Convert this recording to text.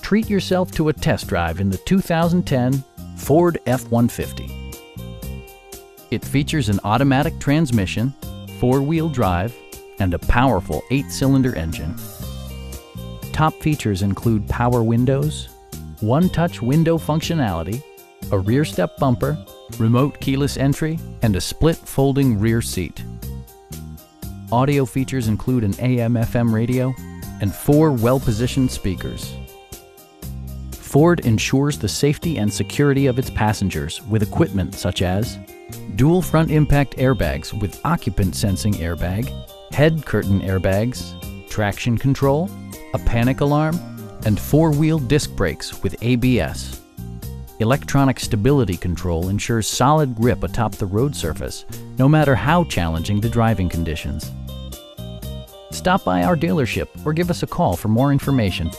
treat yourself to a test drive in the 2010 Ford F-150. It features an automatic transmission, four-wheel drive, and a powerful 8-cylinder engine. Top features include power windows, one-touch window functionality, a rear step bumper, remote keyless entry, and a split folding rear seat. Audio features include an AM/FM radio and 4 well-positioned speakers. Ford ensures the safety and security of its passengers with equipment such as dual front impact airbags with occupant sensing airbag, head curtain airbags, traction control, a panic alarm, and 4-wheel disc brakes with ABS. Electronic stability control ensures solid grip atop the road surface, no matter how challenging the driving conditions. Stop by our dealership or give us a call for more information.